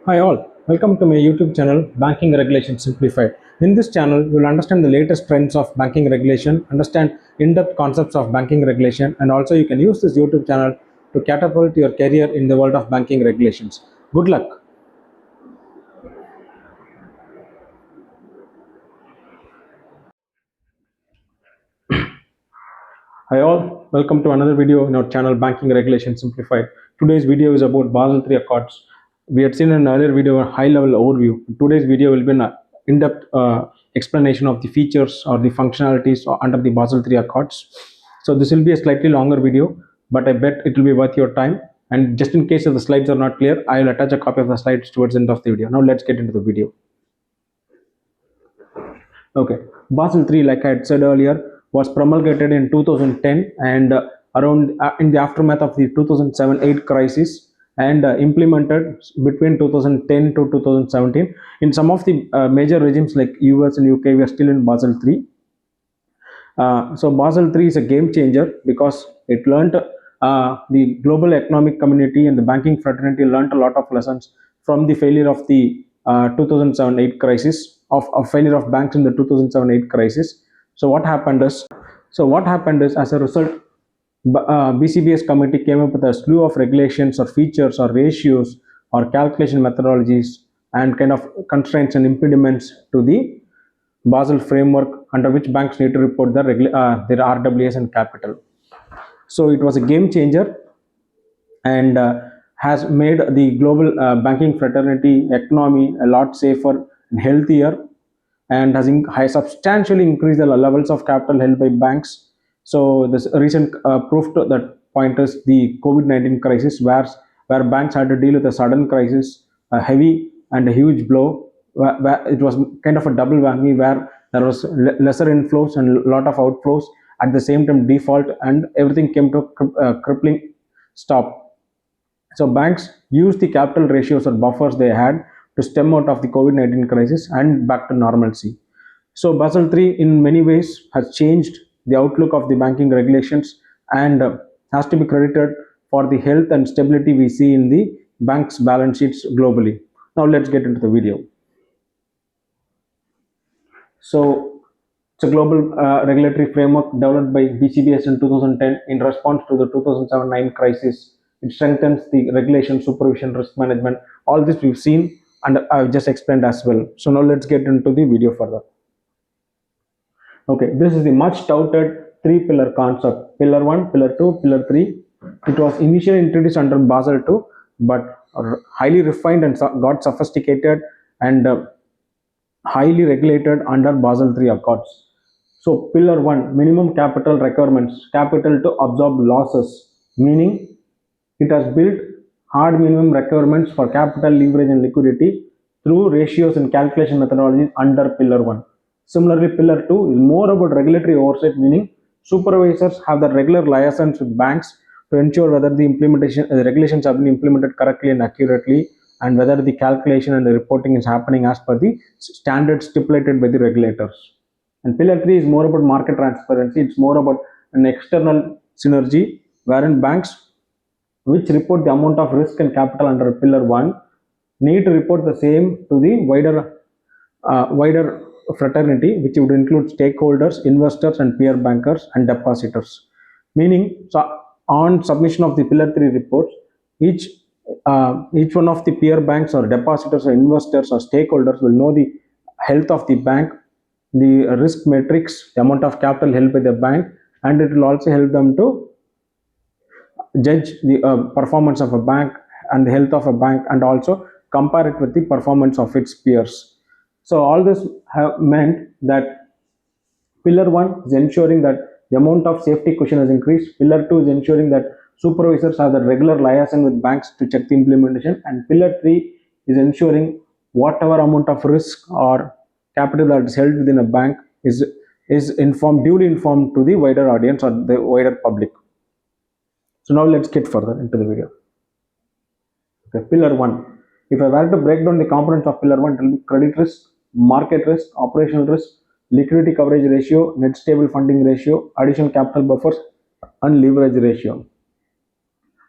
Hi all, welcome to my YouTube channel Banking Regulation Simplified. In this channel, you will understand the latest trends of banking regulation, understand in-depth concepts of banking regulation, and also you can use this YouTube channel to catapult your career in the world of banking regulations. Good luck. Hi all, welcome to another video in our channel Banking Regulation Simplified. Today's video is about Basel III Accords. We had seen in an earlier video a high-level overview. Today's video will be an in-depth explanation of the features or the functionalities under the Basel III Accords. So this will be a slightly longer video, but I bet it will be worth your time. And just in case if the slides are not clear, I will attach a copy of the slides towards the end of the video. Now let's get into the video. Okay, Basel III, like I had said earlier, was promulgated in 2010 and around in the aftermath of the 2007-8 crisis and implemented between 2010 to 2017. In some of the major regimes like US and UK, we are still in Basel III. So Basel III is a game changer because it learned the global economic community and the banking fraternity learned a lot of lessons from the failure of the 2007-8 crisis of failure of banks in the 2007-8 crisis. So what happened is as a result, BCBS committee came up with a slew of regulations or features or ratios or calculation methodologies and kind of constraints and impediments to the Basel framework under which banks need to report their RWAs and capital. So it was a game changer and has made the global banking fraternity economy a lot safer and healthier and has substantially increased the levels of capital held by banks. So this recent proof to that point is the COVID-19 crisis, where banks had to deal with a sudden crisis, a heavy and a huge blow. Where it was kind of a double whammy, where there was lesser inflows and a lot of outflows at the same time default, and everything came to a crippling stop. So banks used the capital ratios or buffers they had to stem out of the COVID-19 crisis and back to normalcy. So Basel III in many ways has changed the outlook of the banking regulations and has to be credited for the health and stability we see in the banks' balance sheets globally. Now let's get into the video. So it's a global regulatory framework developed by BCBS in 2010 in response to the 2007-9 crisis. It strengthens the regulation, supervision, risk management. All this we've seen and I've just explained as well. So now let's get into the video further. Okay, this is the much touted three-pillar concept. Pillar 1, Pillar 2, Pillar 3. It was initially introduced under Basel II, but highly refined and got sophisticated and highly regulated under Basel III Accords. So Pillar 1, minimum capital requirements, capital to absorb losses, meaning it has built hard minimum requirements for capital, leverage and liquidity through ratios and calculation methodologies under Pillar 1. Similarly, Pillar 2 is more about regulatory oversight, meaning supervisors have the regular liaisons with banks to ensure whether the regulations have been implemented correctly and accurately, and whether the calculation and the reporting is happening as per the standards stipulated by the regulators. And Pillar 3 is more about market transparency. It's more about an external synergy wherein banks which report the amount of risk and capital under Pillar 1 need to report the same to the wider fraternity, which would include stakeholders, investors, and peer bankers and depositors. Meaning, so on submission of the Pillar 3 reports, each each one of the peer banks or depositors or investors or stakeholders will know the health of the bank, the risk matrix, the amount of capital held by the bank, and it will also help them to judge the performance of a bank and the health of a bank, and also compare it with the performance of its peers. So all this have meant that Pillar 1 is ensuring that the amount of safety cushion has increased. Pillar 2 is ensuring that supervisors have the regular liaison with banks to check the implementation. And Pillar 3 is ensuring whatever amount of risk or capital that is held within a bank is duly informed to the wider audience or the wider public. So now let's get further into the video. Okay, Pillar 1. If I were to break down the components of Pillar 1, it will be credit risk, market risk, operational risk, liquidity coverage ratio, net stable funding ratio, additional capital buffers, and leverage ratio.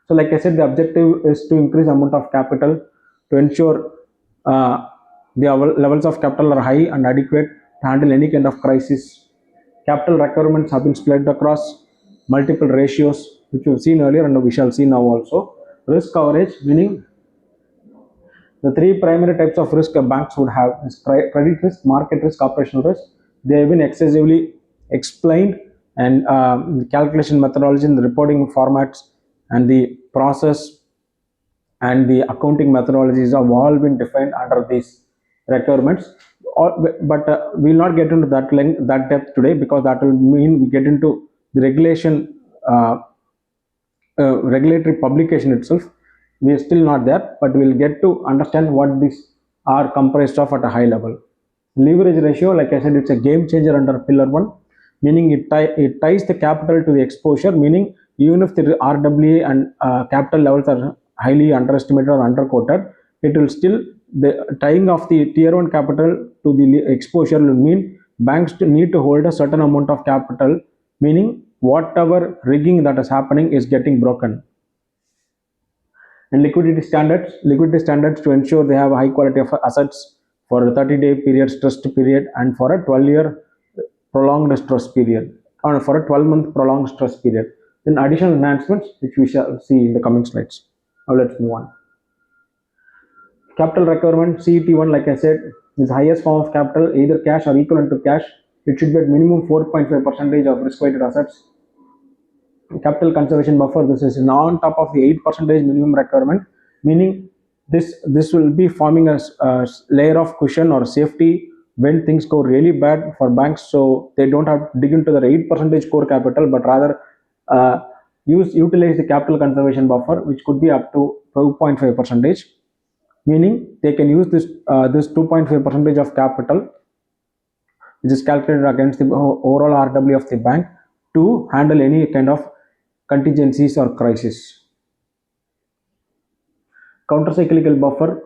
So like I said, the objective is to increase amount of capital to ensure uh, the levels of capital are high and adequate to handle any kind of crisis. Capital requirements have been split across multiple ratios, which we've seen earlier and we shall see now also. Risk coverage, meaning the three primary types of risk banks would have is credit risk, market risk, operational risk. They have been excessively explained, and the calculation methodology and the reporting formats and the process and the accounting methodologies have all been defined under these requirements. But we will not get into that depth today, because that will mean we get into the uh, regulatory publication itself. We are still not there, but we'll get to understand what these are comprised of at a high level. Leverage ratio, like I said, it's a game changer under pillar one, meaning it ties the capital to the exposure, meaning even if the RWA and capital levels are highly underestimated or underquoted, it will still, the tying of the tier one capital to the exposure will mean banks need to hold a certain amount of capital, meaning whatever rigging that is happening is getting broken. And liquidity standards to ensure they have a high quality of assets for a 30-day period stress period, and for a 12-year prolonged stress period, or for a 12-month prolonged stress period. Then additional enhancements, which we shall see in the coming slides. Now let's move on. Capital requirement, CET1, like I said, is the highest form of capital, either cash or equivalent to cash. It should be at minimum 4.5% of risk-weighted assets. Capital conservation buffer, this is on top of the 8% minimum requirement, meaning this will be forming a layer of cushion or safety when things go really bad for banks, so they don't have to dig into the 8% core capital, but rather uh, utilize the capital conservation buffer, which could be up to 2.5%, meaning they can use this 2.5% of capital, which is calculated against the overall RW of the bank, to handle any kind of contingencies or crisis. Countercyclical buffer.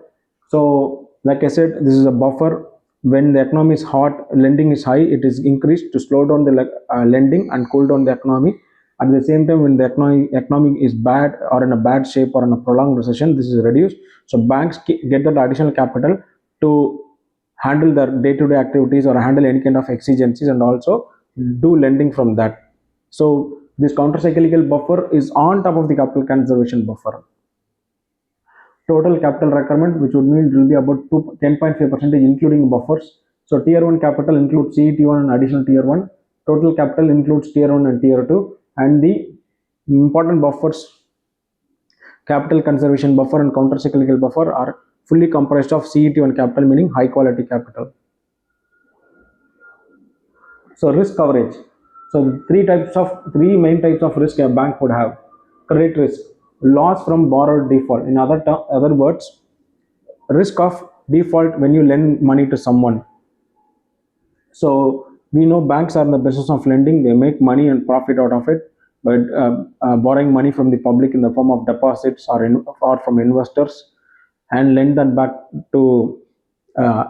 So, like I said, this is a buffer when the economy is hot, lending is high, it is increased to slow down the lending and cool down the economy. At the same time, when the economy is bad or in a bad shape or in a prolonged recession, this is reduced. So banks get that additional capital to handle their day-to-day activities or handle any kind of exigencies, and also do lending from that. So this countercyclical buffer is on top of the capital conservation buffer. Total capital requirement, which would mean it will be about 10.5% including buffers. So tier 1 capital includes CET1 and additional tier 1. Total capital includes tier 1 and tier 2. And the important buffers, capital conservation buffer and countercyclical buffer, are fully comprised of CET1 capital, meaning high quality capital. So risk coverage. So three main types of risk a bank would have. Credit risk, loss from borrower default. In other words, risk of default when you lend money to someone. So we know banks are in the business of lending; they make money and profit out of it. But borrowing money from the public in the form of deposits or from investors, and lend that back to uh,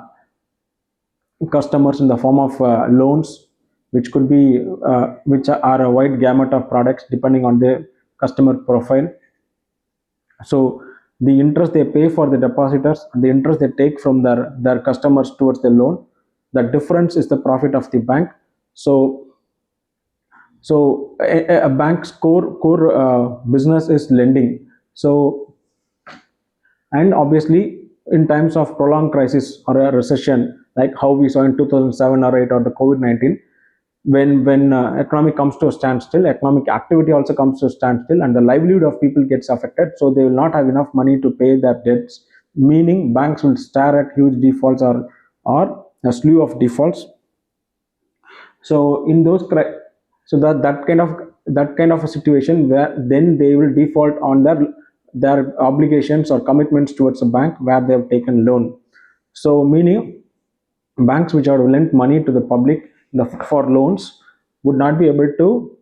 customers in the form of loans, which are a wide gamut of products depending on the customer profile. So the interest they pay for the depositors and the interest they take from their customers towards the loan, the difference is the profit of the bank. So a bank's core business is lending. So, and obviously in times of prolonged crisis or a recession, like how we saw in 2007 or 8 or the COVID-19, when economy comes to a standstill, economic activity also comes to a standstill, and the livelihood of people gets affected, so they will not have enough money to pay their debts, meaning banks will stare at huge defaults or a slew of defaults. So in those so that kind of a situation, where then they will default on their obligations or commitments towards a bank where they have taken loan. So meaning banks which have lent money to the public for loans would not be able to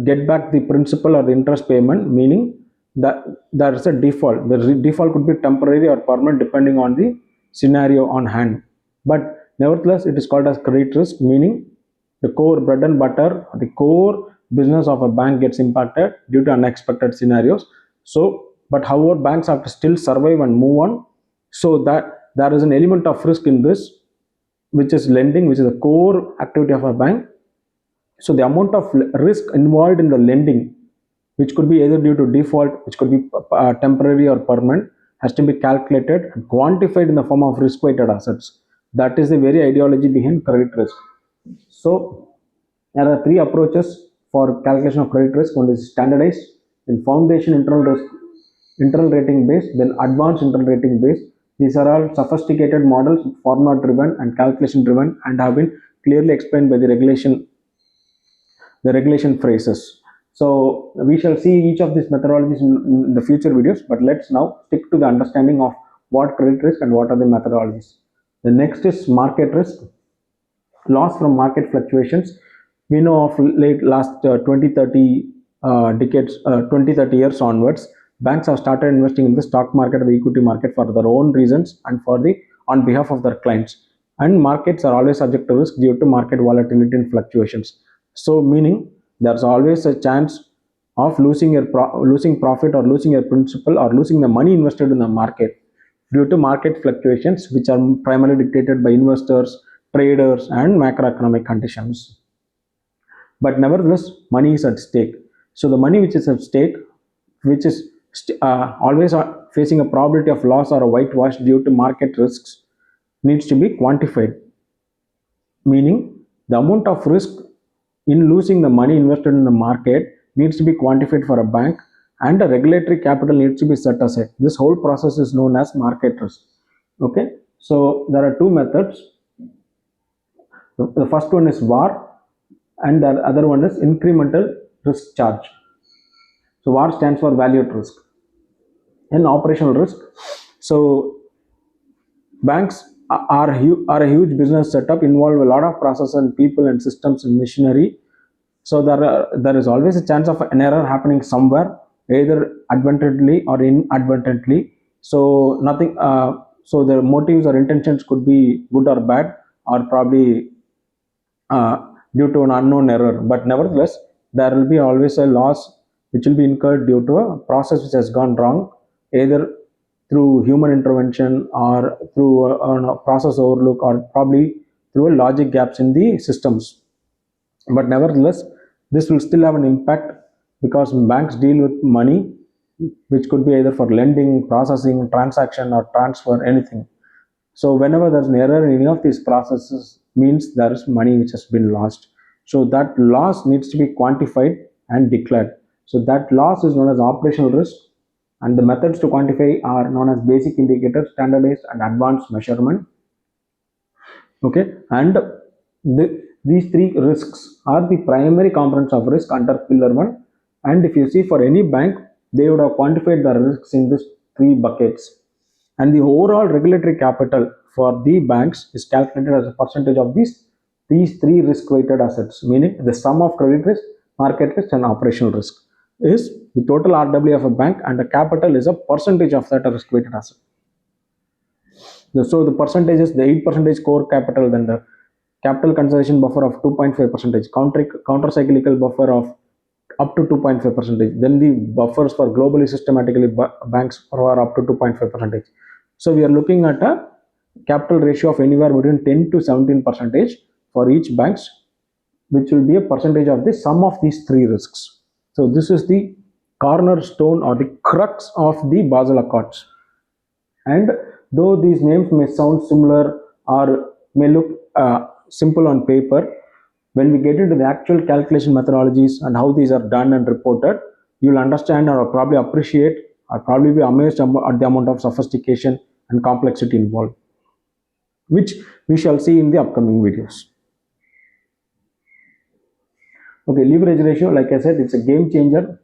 get back the principal or the interest payment, meaning that there is a default. The default could be temporary or permanent depending on the scenario on hand. But nevertheless, it is called as credit risk, meaning the core bread and butter, the core business of a bank gets impacted due to unexpected scenarios. So, but however, banks have to still survive and move on, So that there is an element of risk in this, which is lending, which is the core activity of a bank. So the amount of risk involved in the lending, which could be either due to default, which could be temporary or permanent, has to be calculated and quantified in the form of risk-weighted assets. That is the very ideology behind credit risk. So there are three approaches for calculation of credit risk. One is standardized, then foundation internal risk, internal rating based, then advanced internal rating based. These are all sophisticated models, formula driven and calculation driven, and have been clearly explained by the regulation phrases. So we shall see each of these methodologies in the future videos, but let's now stick to the understanding of what credit risk and what are the methodologies. The next is market risk, loss from market fluctuations. We know of late last 20-30 decades, 20-30 years onwards, banks have started investing in the stock market or the equity market for their own reasons and for the on behalf of their clients. And markets are always subject to risk due to market volatility and fluctuations. So, meaning there's always a chance of losing profit or losing your principal or losing the money invested in the market due to market fluctuations, which are primarily dictated by investors, traders, and macroeconomic conditions. But nevertheless, money is at stake. So the money which is at stake, which is always facing a probability of loss or a whitewash due to market risks, needs to be quantified. Meaning, the amount of risk in losing the money invested in the market needs to be quantified for a bank, and the regulatory capital needs to be set aside. This whole process is known as market risk. Okay, so there are two methods. The first one is VAR, and the other one is incremental risk charge. So VAR stands for value at risk. And operational risk. So banks are a huge business setup, involve a lot of process and people and systems and machinery. So there is always a chance of an error happening somewhere, either advertently or inadvertently. So nothing. So the motives or intentions could be good or bad, or probably uh, due to an unknown error. But nevertheless, there will be always a loss which will be incurred due to a process which has gone wrong, either through human intervention or through a process overlook, or probably through a logic gaps in the systems. But nevertheless, this will still have an impact because banks deal with money, which could be either for lending, processing, transaction, or transfer, anything. So whenever there's an error in any of these processes, means there is money which has been lost. So that loss needs to be quantified and declared. So that loss is known as operational risk, and the methods to quantify are known as basic indicator, standardized, and advanced measurement. Okay, and these three risks are the primary components of risk under pillar 1. And if you see, for any bank, they would have quantified the risks in these three buckets, and the overall regulatory capital for the banks is calculated as a percentage of these three risk weighted assets, meaning the sum of credit risk, market risk, and operational risk is the total RW of a bank, and the capital is a percentage of that risk weighted asset. So the percentage is the 8% core capital, then the capital conservation buffer of 2.5%, counter cyclical buffer of up to 2.5%, then the buffers for globally systematically banks are up to 2.5%. So we are looking at a capital ratio of anywhere between 10 to 17% for each banks, which will be a percentage of the sum of these three risks. So this is the cornerstone or the crux of the Basel Accords. And though these names may sound similar or may look simple on paper, when we get into the actual calculation methodologies and how these are done and reported, you'll understand or probably appreciate or probably be amazed at the amount of sophistication and complexity involved, which we shall see in the upcoming videos. Okay, leverage ratio, like I said, it's a game changer.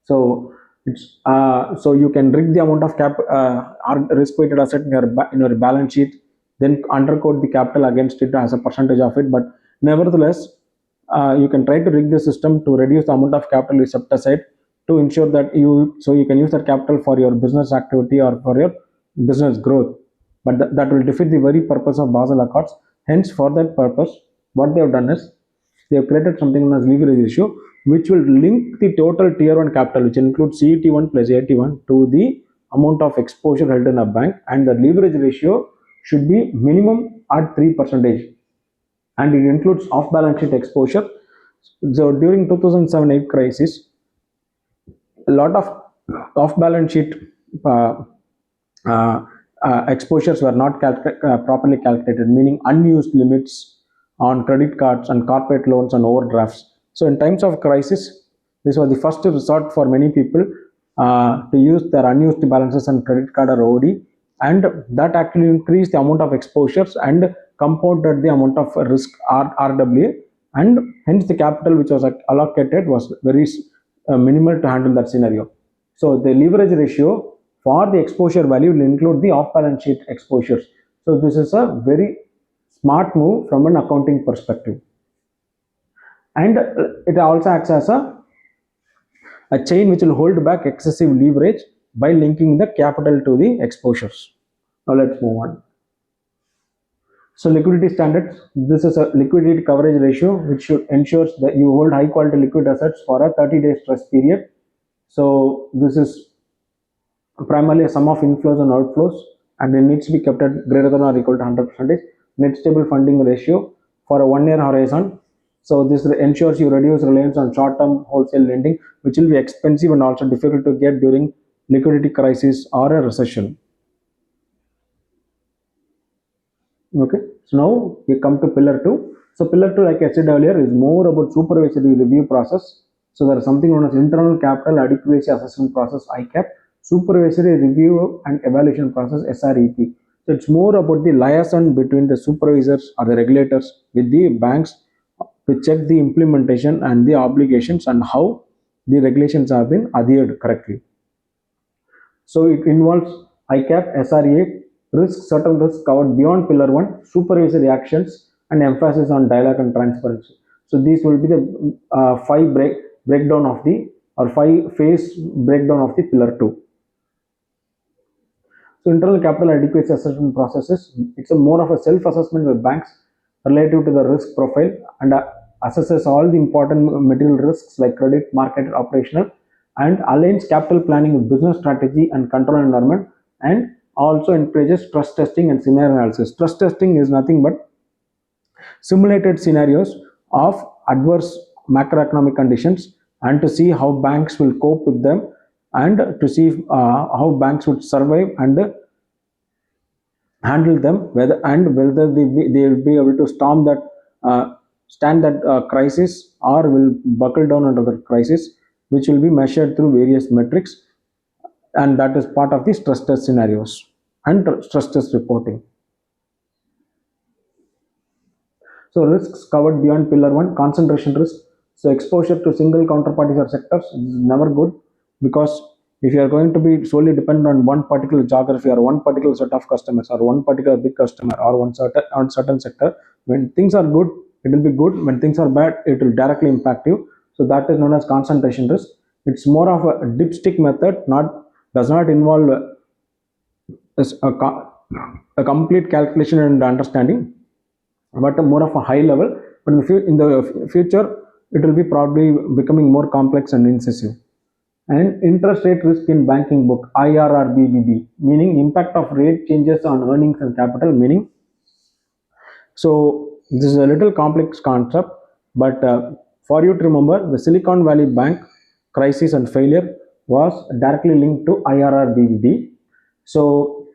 So it's so you can rig the amount of risk-weighted asset in your balance sheet, then undercode the capital against it as a percentage of it. But nevertheless, you can try to rig the system to reduce the amount of capital you set aside to ensure that you can use that capital for your business activity or for your business growth. But that will defeat the very purpose of Basel Accords. Hence, for that purpose, what they have done is they have created something known as leverage ratio, which will link the total tier 1 capital, which includes CET1 plus AT1, to the amount of exposure held in a bank, and the leverage ratio should be minimum at 3%, and it includes off balance sheet exposure. So during 2007-8 crisis, a lot of off balance sheet uh, uh, exposures were not properly calculated, meaning unused limits on credit cards and corporate loans and overdrafts. So in times of crisis, this was the first resort for many people to use their unused balances and credit card or OD, and that actually increased the amount of exposures and compounded the amount of risk RWA, and hence the capital which was allocated was very minimal to handle that scenario. So the leverage ratio for the exposure value will include the off-balance sheet exposures. So this is a very smart move from an accounting perspective, and it also acts as a chain which will hold back excessive leverage by linking the capital to the exposures. Now let's move on. So liquidity standards. This is a liquidity coverage ratio which should ensures that you hold high quality liquid assets for a 30-day stress period. So this is primarily a sum of inflows and outflows, and it needs to be kept at greater than or equal to 100%. Net stable funding ratio for a 1 year horizon. So this ensures you reduce reliance on short-term wholesale lending, which will be expensive and also difficult to get during liquidity crisis or a recession. Okay, so now we come to pillar 2. So pillar 2, like I said earlier, is more about supervisory review process. So there is something known as internal capital adequacy assessment process, ICAP, supervisory review and evaluation process, SREP. So it's more about the liaison between the supervisors or the regulators with the banks to check the implementation and the obligations and how the regulations have been adhered correctly. So it involves ICAP, SRA, certain risks covered beyond Pillar 1, supervisory actions, and emphasis on dialogue and transparency. So these will be the five breakdown of the, or five phase breakdown of the Pillar 2. So internal capital adequacy assessment processes, it's a more of a self-assessment with banks relative to the risk profile, and assesses all the important material risks like credit, market, operational, and aligns capital planning with business strategy and control environment, and also encourages stress testing and scenario analysis. Stress testing is nothing but simulated scenarios of adverse macroeconomic conditions, and to see how banks will cope with them, and to see how banks would survive and handle them, whether they will be able to storm that stand that crisis, or will buckle down under the crisis, which will be measured through various metrics, and that is part of the stress test scenarios and stress test reporting. So risks covered beyond pillar 1, concentration risk. So exposure to single counterparties or sectors is never good, because if you are going to be solely dependent on one particular geography or one particular set of customers or one particular big customer or one certain sector, when things are good, it will be good. When things are bad, it will directly impact you. So that is known as concentration risk. It's more of a dipstick method, does not involve a complete calculation and understanding, but more of a high level. But in the future, it will be probably becoming more complex and incisive. And interest rate risk in banking book, IRRBBB, meaning impact of rate changes on earnings and capital, meaning. So this is a little complex concept, but for you to remember, the Silicon Valley Bank crisis and failure was directly linked to IRRBBB. So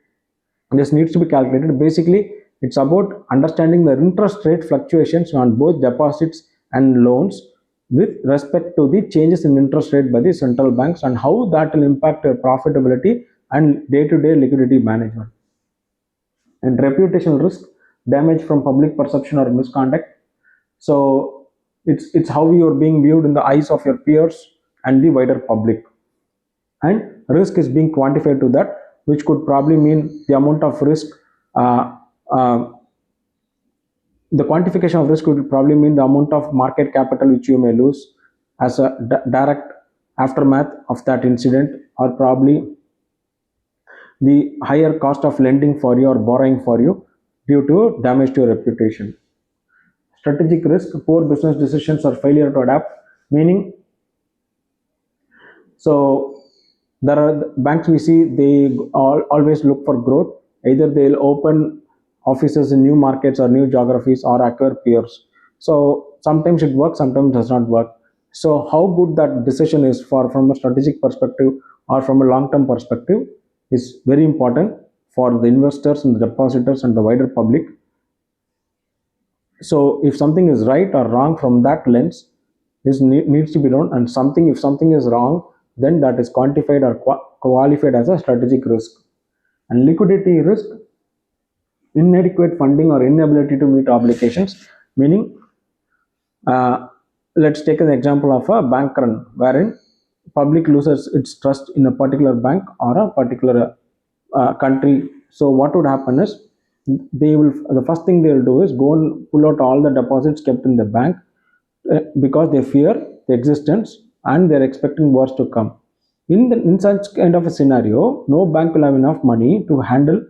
this needs to be calculated. Basically, it's about understanding the interest rate fluctuations on both deposits and loans with respect to the changes in interest rate by the central banks, and how that will impact profitability and day-to-day liquidity management. And reputational risk, damage from public perception or misconduct. So it's how you are being viewed in the eyes of your peers and the wider public. And risk is being quantified to that, which could probably mean the amount of risk. Uh, uh, the quantification of risk would probably mean the amount of market capital which you may lose as a direct aftermath of that incident, or probably the higher cost of lending for you or borrowing for you due to damage to your reputation. Strategic risk, poor business decisions or failure to adapt, meaning, so There are banks we see they always look for growth. Either they'll open offices in new markets or new geographies or acquire peers. So sometimes it works, sometimes it does not work. So how good that decision is for from a strategic perspective or from a long-term perspective is very important for the investors and the depositors and the wider public. So if something is right or wrong from that lens, this needs to be done. And something, if something is wrong, then that is quantified or qualified as a strategic risk. And liquidity risk, inadequate funding or inability to meet obligations, meaning uh, let's take an example of a bank run wherein public loses its trust in a particular bank or a particular country. So what would happen is they will, the first thing they will do is go and pull out all the deposits kept in the bank, because they fear the existence and they're expecting wars to come. In such kind of a scenario, no bank will have enough money to handle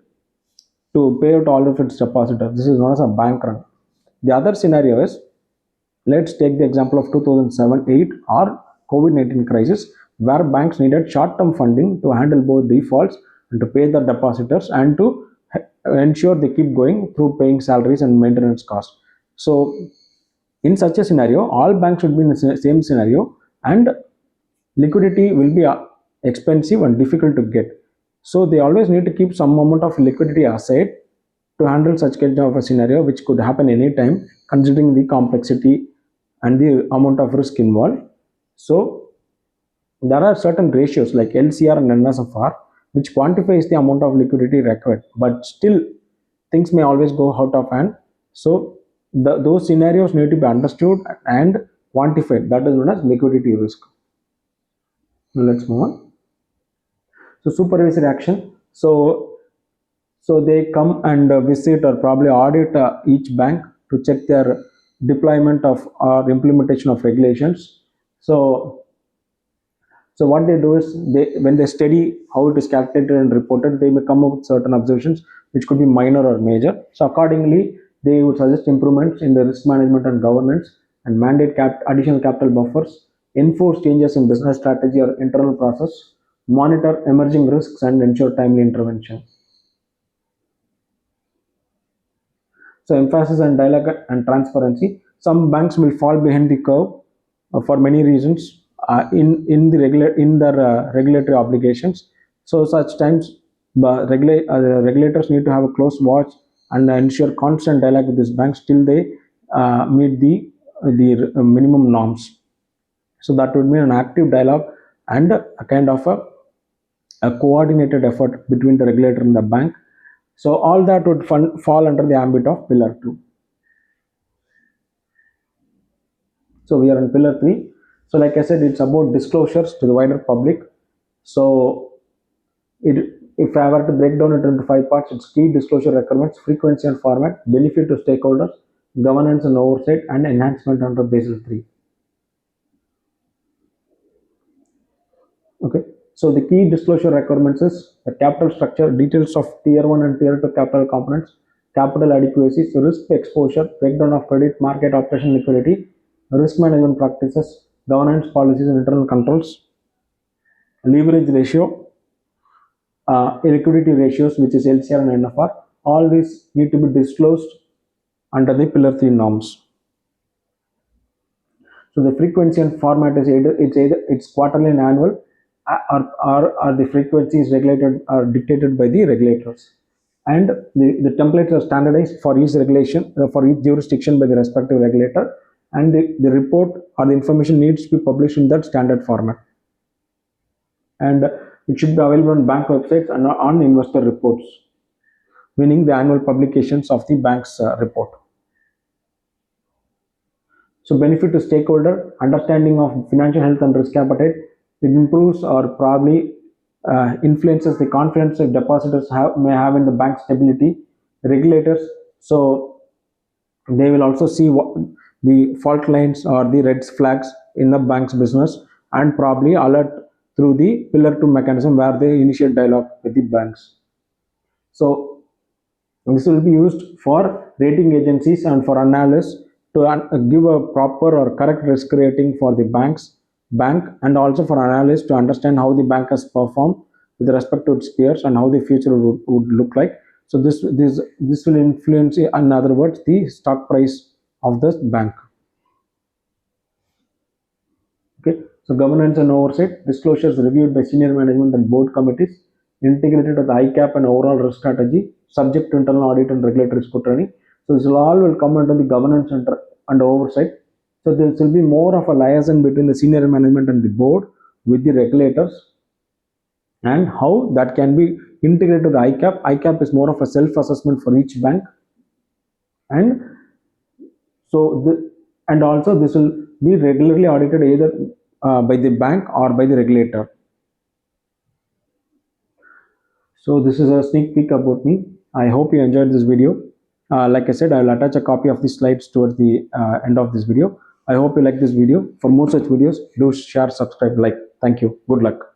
to pay out all of its depositors. This is known as a bank run. The other scenario is, let's take the example of 2007-8 or COVID-19 crisis, where banks needed short-term funding to handle both defaults and to pay the depositors and to ensure they keep going through paying salaries and maintenance costs. So in such a scenario, all banks should be in the same scenario, and liquidity will be expensive and difficult to get. So they always need to keep some amount of liquidity aside to handle such kind of a scenario, which could happen anytime, considering the complexity and the amount of risk involved. So there are certain ratios like LCR and NSFR, which quantifies the amount of liquidity required, but still things may always go out of hand. So those scenarios need to be understood and quantified. That is known as liquidity risk. Now let's move on. So supervisory action. So they come and visit or probably audit each bank to check their deployment of or implementation of regulations. So what they do is, when they study how it is calculated and reported, they may come up with certain observations which could be minor or major. So accordingly, they would suggest improvements in the risk management and governance and mandate additional capital buffers, enforce changes in business strategy or internal process, monitor emerging risks and ensure timely intervention. So emphasis on dialogue and transparency. Some banks will fall behind the curve for many reasons in the in their regulatory obligations. So such times, the regulators need to have a close watch and ensure constant dialogue with these banks till they meet the minimum norms. So that would mean an active dialogue and a kind of a coordinated effort between the regulator and the bank. So all that would fall under the ambit of Pillar 2. So we are in Pillar 3. So like I said, it's about disclosures to the wider public. So if I were to break down it into 5 parts, it's key disclosure requirements, frequency and format, benefit to stakeholders, governance and oversight, and enhancement under Basel III. Okay. So the key disclosure requirements is the capital structure, details of tier 1 and tier 2 capital components, capital adequacy, so risk exposure, breakdown of credit, market operation liquidity, risk management practices, governance policies and internal controls, leverage ratio, liquidity ratios, which is LCR and NFR. All these need to be disclosed under the Pillar 3 norms. So the frequency and format is either it's quarterly and annual, or the frequency is regulated or dictated by the regulators. And the templates are standardized for each regulation, for each jurisdiction by the respective regulator, and the report or the information needs to be published in that standard format. And it should be available on bank websites and on investor reports, meaning the annual publications of the bank's report. So benefit to stakeholder, understanding of financial health and risk appetite. It improves or probably influences the confidence that depositors may have in the bank stability. Regulators, so they will also see what the fault lines or the red flags in the bank's business, and probably alert through the Pillar 2 mechanism where they initiate dialogue with the banks. So this will be used for rating agencies and for analysts to give a proper or correct risk rating for the banks, bank, and also for analysts to understand how the bank has performed with respect to its peers and how the future would look like. So this will influence, in other words, the stock price of the bank. Okay, so governance and oversight, disclosures reviewed by senior management and board committees, integrated with ICAP and overall risk strategy, subject to internal audit and regulatory scrutiny. So this all will come under the governance and oversight. So there will be more of a liaison between the senior management and the board with the regulators, and how that can be integrated with ICAP. ICAP is more of a self-assessment for each bank, and so and also this will be regularly audited either by the bank or by the regulator. So this is a sneak peek about me. I hope you enjoyed this video. Like I said, I will attach a copy of the slides towards the end of this video. I hope you like this video. For more such videos, do share, subscribe, like. Thank you. Good luck.